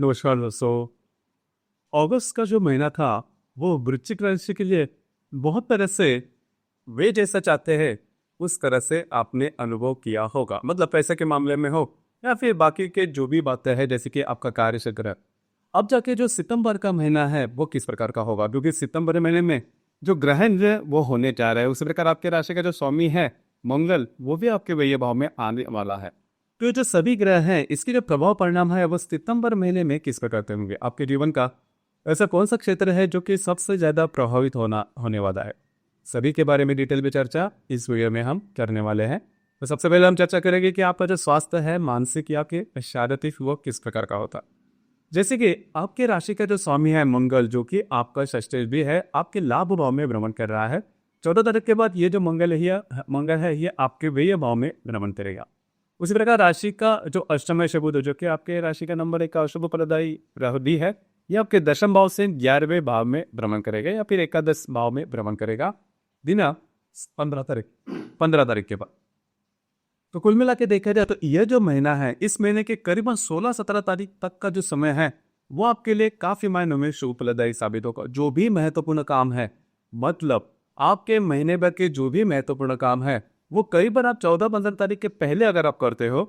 नमस्कार दोस्तों। अगस्त का जो महीना था वो वृश्चिक राशि के लिए बहुत तरह से वे जैसा चाहते हैं उस तरह से आपने अनुभव किया होगा, मतलब पैसे के मामले में हो या फिर बाकी के जो भी बातें हैं जैसे कि आपका कार्य क्षेत्र। अब जाके जो सितंबर का महीना है वो किस प्रकार का होगा, क्योंकि सितंबर महीने में जो ग्रहण है वो होने जा रहा है। उसी प्रकार आपके राशि का जो स्वामी है मंगल, वो भी आपके व्यय भाव में आने वाला है। तो ये जो सभी ग्रह हैं इसके जो प्रभाव परिणाम है वो सितंबर महीने में किस प्रकार के होंगे आपके जीवन का। ऐसा कौन सा क्षेत्र है जो कि सबसे ज्यादा प्रभावित होने वाला है, सभी के बारे में डिटेल में चर्चा इस वीडियो में हम करने वाले हैं। तो सबसे पहले हम चर्चा करेंगे कि आपका जो स्वास्थ्य है मानसिक या के शारीरिक वो किस प्रकार का होता है। जैसे कि आपके राशि का जो स्वामी है मंगल, जो कि आपका षष्ठ भी है, आपके लाभ भाव में भ्रमण कर रहा है। 14 तारीख के बाद ये जो मंगल है ये आपके व्यय भाव में भ्रमण करेगा। उसी प्रकार राशि का जो अष्टम है बुध, जो कि आपके राशि का नंबर 1 का अशुभ फलदायी राहु है, ये आपके दशम भाव से 11वें भाव में भ्रमण करेगा या फिर एकादश भाव में भ्रमण करेगा दिन 15 तारीख के बाद। तो कुल मिला के देखा जाए तो यह जो महीना है इस महीने के करीबन 16-17 तारीख तक का जो समय है वो आपके लिए काफी मायनों में शुभ फलदायी साबित होगा। जो भी महत्वपूर्ण काम है, मतलब आपके महीने भर के जो भी महत्वपूर्ण काम है वो करीबन आप 14-15 तारीख के पहले अगर आप करते हो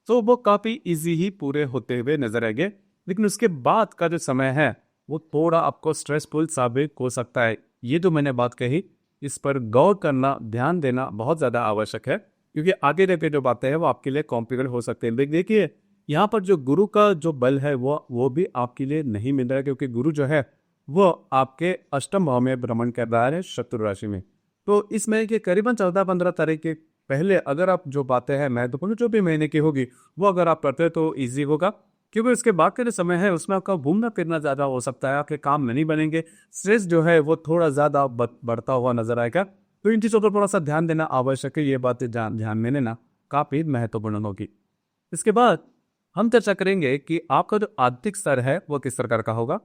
तो वो काफी इजी ही पूरे होते हुए नजर आएंगे। लेकिन उसके बाद का जो समय है वो थोड़ा आपको स्ट्रेसफुल साबित हो सकता है। ये जो मैंने बात कही इस पर गौर करना, ध्यान देना बहुत ज्यादा आवश्यक है, क्योंकि आगे रहते जो बातें हैं वो आपके लिए कॉम्प्लिकेट हो सकते हैं। देखिए यहाँ पर जो गुरु का जो बल है वो भी आपके लिए नहीं मिल रहा है, क्योंकि गुरु जो है वो आपके अष्टम भाव में भ्रमण कर रहा है शत्रु राशि में। तो इस महीने के करीबन 14-15 तारीख के पहले अगर आप जो बातें हैं महत्वपूर्ण जो भी महीने की होगी वो अगर आप करते हैं तो ईजी होगा, क्योंकि उसके बाद का जो समय है उसमें आपका घूमना फिरना ज्यादा हो सकता है, आपके काम नहीं बनेंगे, स्ट्रेस जो है वो थोड़ा ज्यादा बढ़ता हुआ नजर आएगा। तो इन चीजों पर थोड़ा सा ध्यान देना आवश्यक है, ये बातें ध्यान में लेना काफी महत्वपूर्ण होगी। इसके बाद हम चर्चा करेंगे कि आपका जो आर्थिक स्तर है वो किस प्रकार का होगा।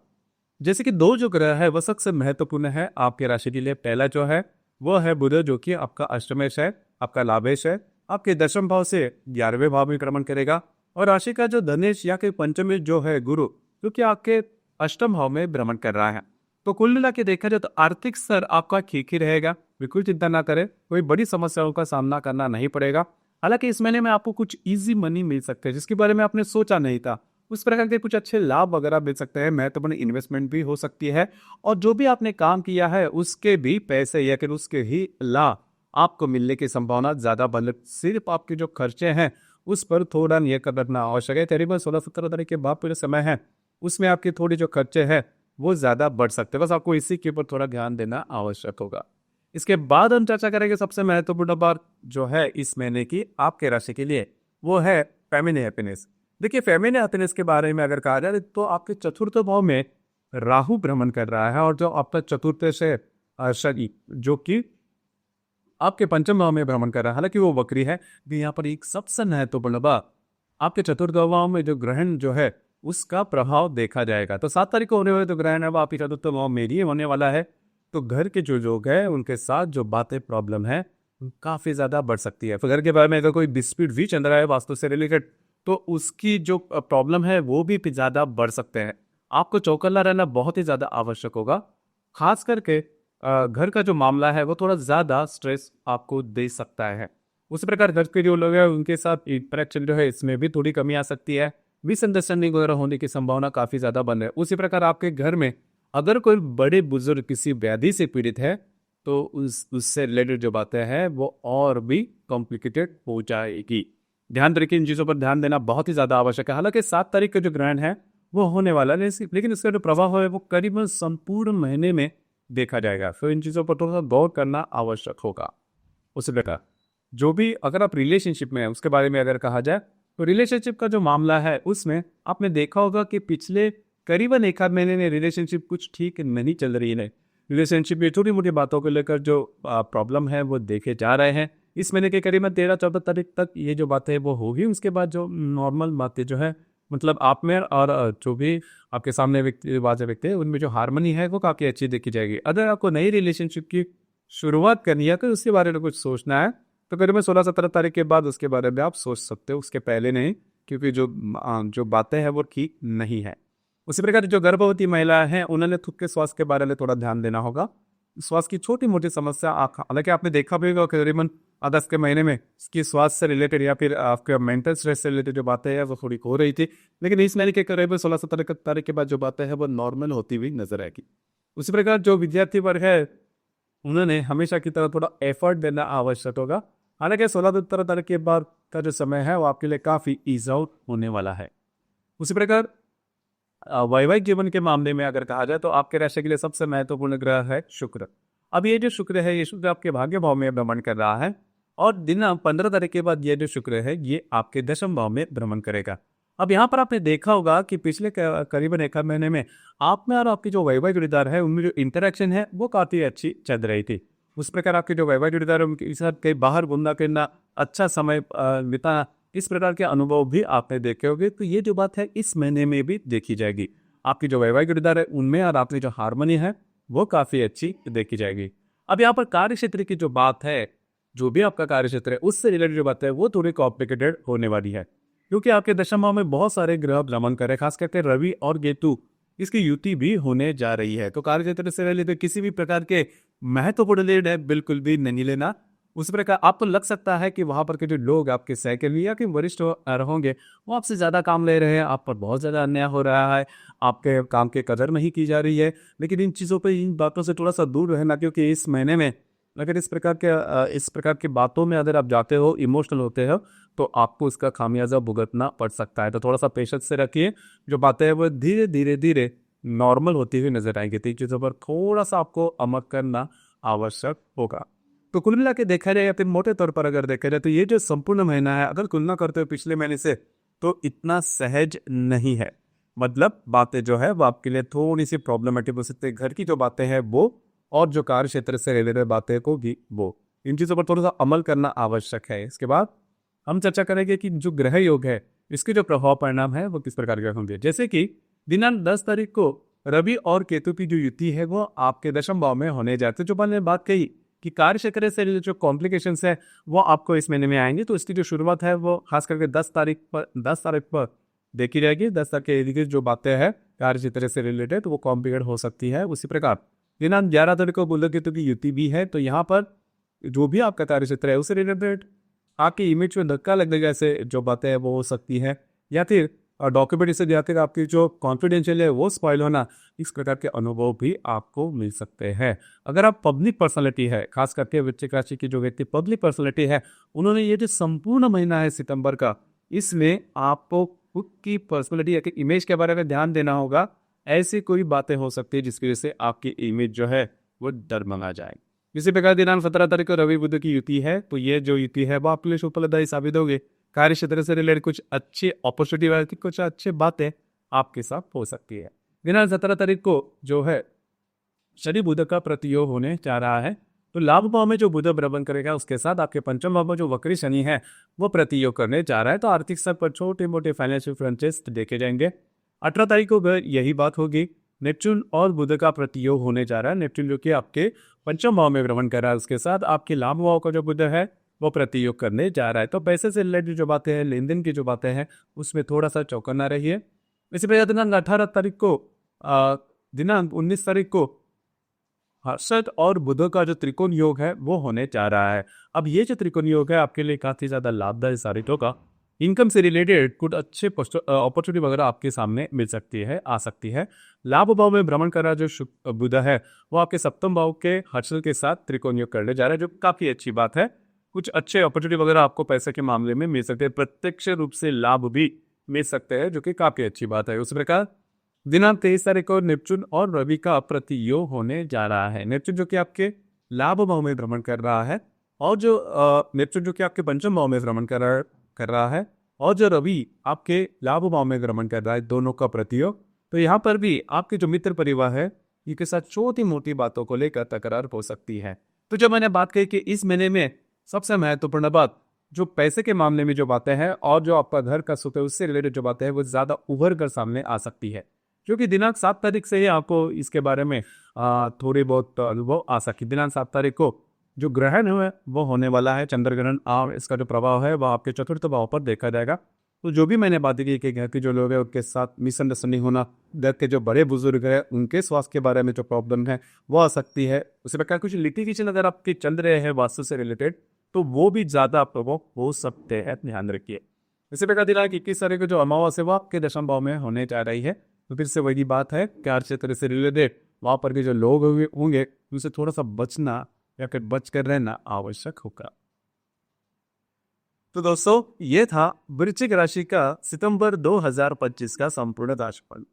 जैसे कि 2 जो ग्रह है वो सबसे महत्वपूर्ण है आपके राशि के लिए। पहला जो है वो है बुध, जो कि आपका अष्टमेश है, आपका लाभेश है, आपके दशम भाव से 11वें भाव में क्रमण करेगा। और राशि का जो धनेश या के पंचमेश जो है गुरु, जो कि आपके अष्टम भाव में भ्रमण कर रहा है। तो कुल मिला के देखा जाए तो आर्थिक स्तर आपका ठीक ही रहेगा, बिल्कुल चिंता ना करें, कोई बड़ी समस्याओं का सामना करना नहीं पड़ेगा। हालांकि इस महीने में आपको कुछ इजी मनी मिल सकते हैं जिसके बारे में आपने सोचा नहीं था, उस प्रकार के कुछ अच्छे लाभ वगैरह मिल सकते हैं, महत्वपूर्ण इन्वेस्टमेंट भी हो सकती है। और जो भी आपने काम किया है उसके भी पैसे या फिर उसके ही लाभ आपको मिलने की संभावना ज्यादा बन। सिर्फ आपके जो खर्चे हैं उस पर थोड़ा नियत करना आवश्यक है। करीबन 16-17 तारीख के बाद पूरे समय है उसमें आपके थोड़ी जो खर्चे हैं वो ज्यादा बढ़ सकते हैं, बस आपको इसी के ऊपर थोड़ा ध्यान देना आवश्यक होगा। इसके बाद हम चर्चा करेंगे सबसे महत्वपूर्ण बात जो है इस महीने की आपके राशि के लिए, वो है फैमिली हैप्पीनेस। देखिए फैमिली हैप्पीनेस के बारे में अगर कहा जाए तो आपके चतुर्थ भाव में राहु भ्रमण कर रहा है, और जो आपका चतुर्थ से शनि जो कि आपके पंचम भाव में भ्रमण कर रहा है, हालांकि वो वक्री है। भी यहाँ पर एक सबसे महत्वपूर्ण बात, आपके चतुर्थ भाव में जो ग्रहण जो है उसका प्रभाव देखा जाएगा। तो 7 तारीख को होने वाले जो ग्रहण है वो आपके चतुर्थ भाव में ही होने वाला है। तो घर के जो लोग हैं उनके साथ जो बातें प्रॉब्लम है काफी ज्यादा बढ़ सकती है। फिर घर के बारे में अगर कोई डिस्प्यूट भी चल रहा है वास्तु से रिलेटेड तो उसकी जो प्रॉब्लम है वो भी ज्यादा बढ़ सकते हैं। आपको चौकन्ना रहना बहुत ही ज्यादा आवश्यक होगा। खास करके घर का जो मामला है वो थोड़ा ज्यादा स्ट्रेस आपको दे सकता है। उसी प्रकार घर के जो लोग हैं उनके साथ इंटरेक्शन जो है इसमें भी थोड़ी कमी आ सकती है, मिसअंडरस्टैंडिंग वगैरह होने की संभावना काफी ज्यादा बन है। उसी प्रकार आपके घर में अगर कोई बड़े बुजुर्ग किसी व्याधि से पीड़ित है तो उससे रिलेटेड जो बातें हैं वो और भी कॉम्प्लिकेटेड हो जाएगी। ध्यान रखिए, इन चीजों पर ध्यान देना बहुत ही ज्यादा आवश्यक है। हालांकि 7 तारीख का जो ग्रहण है वो होने वाला है, लेकिन इसका जो प्रभाव है वो करीबन संपूर्ण महीने में देखा जाएगा। तो इन चीजों पर थोड़ा गौर करना आवश्यक होगा। उसी प्रकार जो भी अगर आप रिलेशनशिप में है उसके बारे में अगर कहा जाए तो रिलेशनशिप का जो मामला है उसमें आपने देखा होगा कि पिछले करीबन 1 आध महीने में रिलेशनशिप कुछ ठीक नहीं चल रही है। रिलेशनशिप में छोटी मोटी बातों को लेकर जो प्रॉब्लम है वो देखे जा रहे हैं। इस महीने के करीबन 13-14 तारीख तक ये जो बातें वो होगी। उसके बाद जो नॉर्मल बातें जो है मतलब आप में और जो भी आपके सामने व्यक्ति है उनमें जो हार्मनी है वो काफ़ी अच्छी देखी जाएगी। अगर आपको नई रिलेशनशिप की शुरुआत करनी है तो उसके बारे में कुछ सोचना है तो करीबन 16-17 तारीख के बाद उसके बारे में आप सोच सकते हो, उसके पहले नहीं, क्योंकि जो बातें हैं वो ठीक नहीं है। उसी प्रकार जो गर्भवती महिला है उन्होंने खुद के स्वास्थ्य के बारे में थोड़ा ध्यान देना होगा। स्वास्थ्य की छोटी मोटी समस्या हालांकि आपने देखा भी होगा करीबन अगस्त के महीने में इसकी स्वास्थ्य से रिलेटेड या फिर आपके मेंटल स्ट्रेस से रिलेटेड जो बातें हैं वो थोड़ी हो रही थी, लेकिन इस महीने के करीब 16-17 तारीख के बाद जो बातें हैं वो नॉर्मल होती हुई नजर आएगी। उसी प्रकार जो विद्यार्थी वर्ग है उन्होंने हमेशा की तरह थोड़ा एफर्ट देना आवश्यक होगा। हालांकि 16-17 तारीख के बाद का जो समय है वो आपके लिए काफी ईज आउट होने वाला है। उसी प्रकार वैवाहिक जीवन के मामले में अगर कहा जाए तो आपके राशि के लिए सबसे महत्वपूर्ण ग्रह है शुक्र। अब ये जो शुक्र है ये शुक्र आपके भाग्य भाव में भ्रमण कर रहा है और दिनांक 15 तारीख के बाद ये जो शुक्र है ये आपके दशम भाव में भ्रमण करेगा। अब यहाँ पर आपने देखा होगा कि पिछले करीबन एक महीने में आप में और आपकी जो वैवाहिक जोड़ीदार है उनमें जो इंटरेक्शन है वो काफी अच्छी चल रही थी। उस प्रकार आपके जो वैवाहिक जोड़ीदार है उनके साथ कहीं बाहर घूमना फिरना, अच्छा समय बिताना, इस प्रकार के अनुभव भी आपने देखे होंगे। तो ये जो बात है इस महीने में भी देखी जाएगी। आपकी जो वैवाहिक जोड़ीदार है उनमें और आपकी जो हारमोनी है वो काफी अच्छी देखी जाएगी। अब यहाँ पर कार्य क्षेत्र की जो बात है, जो भी आपका कार्य क्षेत्र है उससे रिलेटेड जो बात है वो थोड़ी कॉम्प्लिकेटेड होने वाली है, क्योंकि आपके दशम भाव में बहुत सारे ग्रह भ्रमण कर रहे हैं, खास करके रवि और केतु इसकी युति भी होने जा रही है। तो कार्य क्षेत्र से रिलेटेड किसी भी प्रकार के महत्वपूर्ण लीड है बिल्कुल भी नहीं लेना। उस प्रकार आपको लग सकता है कि वहां पर के जो लोग आपके सहकर्मी या कि वरिष्ठ होंगे वो आपसे ज्यादा काम ले रहे हैं, आप पर बहुत ज्यादा अन्याय हो रहा है, आपके काम के कदर नहीं की जा रही है। लेकिन इन चीजों पर, इन बातों से थोड़ा सा दूर रहना, क्योंकि इस महीने में अगर इस प्रकार की बातों में अगर आप जाते हो, इमोशनल होते हो, तो आपको इसका खामियाजा भुगतना पड़ सकता है। तो थोड़ा सा पेशेंस से रखिए, जो बातें हैं वो धीरे धीरे धीरे नॉर्मल होती हुई नजर आएंगी। तो इन चीज़ों पर थोड़ा सा आपको अमल करना आवश्यक होगा। तो कुल मिला के देखा जाए या फिर मोटे तौर पर अगर देखा जाए तो ये जो संपूर्ण महीना है अगर तुलना करते हो पिछले महीने से तो इतना सहज नहीं है। मतलब बातें जो है वो आपके लिए थोड़ी सी प्रॉब्लमेटिक हो सकती है। घर की जो बातें हैं वो और जो कार्य क्षेत्र से रिलेटेड बातें को भी वो, इन चीज़ों पर थोड़ा सा अमल करना आवश्यक है। इसके बाद हम चर्चा करेंगे कि जो ग्रह योग है इसके जो प्रभाव परिणाम है वो किस प्रकार के होंगे। जैसे कि दिनांक 10 तारीख को रवि और केतु की जो युति है वो आपके दशम भाव में होने जाते हैं। जो मैंने बात कही कि कार्य क्षेत्र से रिलेटेड जो कॉम्प्लिकेशंस है वो आपको इस महीने में आएंगे, तो इसकी जो शुरुआत है वो खास करके 10 तारीख पर देखी जाएगी। 10 तारीख की जो बातें हैं कार्य क्षेत्र से रिलेटेड वो कॉम्प्लिकेट हो सकती है। उसी प्रकार दिनांक 11 तारीख को बुध केतु की युति भी है, तो यहाँ पर जो भी आपका कार्य क्षेत्र है उससे रिलेटेड आपकी इमेज में धक्का लगने जैसे जो बातें हैं वो हो सकती है, या फिर डॉक्यूमेंट से जाकर आपकी जो कॉन्फिडेंशियल है वो स्पॉइल होना, इस प्रकार के अनुभव भी आपको मिल सकते हैं। अगर आप पब्लिक पर्सनैलिटी है, खास करके वृश्चिक राशि की जो व्यक्ति पब्लिक पर्सनैलिटी है, उन्होंने ये जो संपूर्ण महीना है सितंबर का, इसमें आपको खुद की पर्सनैलिटी या इमेज के बारे में ध्यान देना होगा। ऐसी कोई बातें हो सकती है जिसकी वजह से आपकी इमेज जो है वो डगमगा जाए। इसी प्रकार दिनांक 17 तारीख को रवि बुध की युति है, तो ये जो युति है वो आपके लिए शुभफलदायी साबित होगी। कार्य क्षेत्र से रिलेटेड कुछ अच्छी अपॉर्चुनिटी वाली कुछ अच्छी बातें आपके साथ हो सकती है। दिनांक 17 तारीख को जो है शनि बुध का प्रतियोग होने जा रहा है, तो लाभ भाव में जो बुध भ्रमण करेगा उसके साथ आपके पंचम भाव में जो वक्री शनि है वो प्रतियोग करने जा रहा है। तो आर्थिक स्तर पर छोटे मोटे फाइनेंशियल फ्रंचेस देखे जाएंगे। 18 तारीख को यही बात होगी। नेपच्यून और बुध का प्रतियोग होने जा रहा है। नेपच्यून जो कि आपके पंचम भाव में भ्रमण कर रहा है, उसके साथ आपके लाभ भाव का जो बुध है वो प्रतियोग करने जा रहा है। तो पैसे से रिलेटेड जो बातें हैं, लेन देन की जो बातें हैं, उसमें थोड़ा सा चौकन्ना रहिए। इसी प्रकार दिनांक 18 तारीख को दिनांक 19 तारीख को हर्षद और बुध का जो त्रिकोण योग है वो होने जा रहा है। अब ये जो त्रिकोण योग है आपके लिए काफी ज्यादा लाभदायक साबित होगा। इनकम से रिलेटेड कुछ अच्छे अपॉर्चुनिटी वगैरह आपके सामने मिल सकती है, आ सकती है। लाभ भाव में भ्रमण कर रहा जो बुध है वो आपके सप्तम भाव के हर्षद के साथ त्रिकोण योग करने जा रहा है, जो काफी अच्छी बात है। कुछ अच्छे अपॉर्चुनिटी वगैरह आपको पैसे के मामले में मिल सकते हैं, प्रत्यक्ष रूप से लाभ भी मिल सकते हैं, जो कि काफी अच्छी बात है। उस प्रकार दिनांक 23 तारीख को नेपच्यून और रवि का प्रतियोग होने जा रहा है। नेपच्यून जो कि आपके लाभ भाव में भ्रमण कर रहा है, और जो नेपच्यून जो कि आपके पंचम भाव में भ्रमण कर रहा है, और जो रवि आपके लाभ भाव में भ्रमण कर रहा है, दोनों का प्रतियोग। तो यहाँ पर भी आपके जो मित्र परिवार है इनके साथ छोटी मोटी बातों को लेकर तकरार हो सकती है। तो जब मैंने बात कही कि इस महीने में सबसे महत्वपूर्ण बात जो पैसे के मामले में जो बातें हैं और जो आपका घर का सुख है उससे रिलेटेड जो बातें हैं वो ज्यादा उभर कर सामने आ सकती है, क्योंकि दिनांक 7 तारीख से ही आपको इसके बारे में थोड़ी बहुत अनुभव आ सके। दिनांक 7 तारीख को जो ग्रहण है वो होने वाला है, चंद्र ग्रहण। इसका जो प्रभाव है वह आपके चतुर्थ भाव पर देखा जाएगा। तो जो भी मैंने बातें की कि घर के जो लोग हैं उनके साथ मिसअंडरस्टैंडिंग होना, घर के जो बड़े बुजुर्ग हैं उनके स्वास्थ्य के बारे में जो प्रॉब्लम है वो आ सकती है। उसी प्रकार कुछ लिटिगेशन अगर आपके चल रहे हैं वास्तु से रिलेटेड, तो वो भी ज्यादा आप लोगों को हो सकते हैं, ध्यान रखिए। इसी प्रकार दिनांक 21 तारीख को जो अमावस्या है वो आपके दशम भाव में होने जा रही है। तो फिर से वही बात है, कार्य क्षेत्र से रिलेटेड वहां पर के जो लोग होंगे उनसे थोड़ा सा बचना या फिर बच कर रहना आवश्यक होगा। तो दोस्तों ये था वृश्चिक राशि का सितंबर 2025 का संपूर्ण राशिफल।